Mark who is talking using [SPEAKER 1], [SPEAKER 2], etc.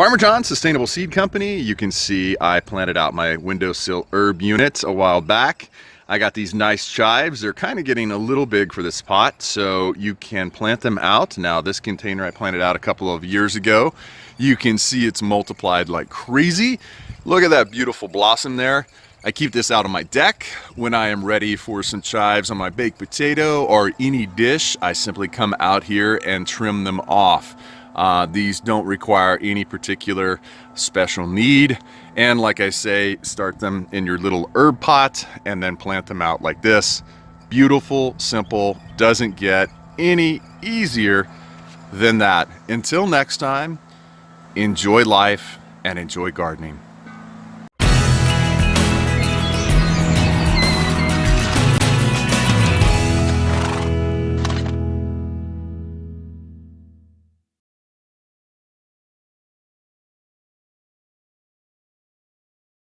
[SPEAKER 1] Farmer John's Sustainable Seed Company. You can see I planted out my windowsill herb unit a while back. I got these nice chives. They're kind of getting a little big for this pot, so you can plant them out. Now, this container I planted out a couple of years ago. You can see it's multiplied like crazy. Look at that beautiful blossom there. I keep this out on my deck. When I am ready for some chives on my baked potato or any dish, I simply come out here and trim them off. These don't require any particular special need. And like I say, start them in your little herb pot and then plant them out like this. Beautiful, simple, doesn't get any easier than that. Until next time, enjoy life and enjoy gardening.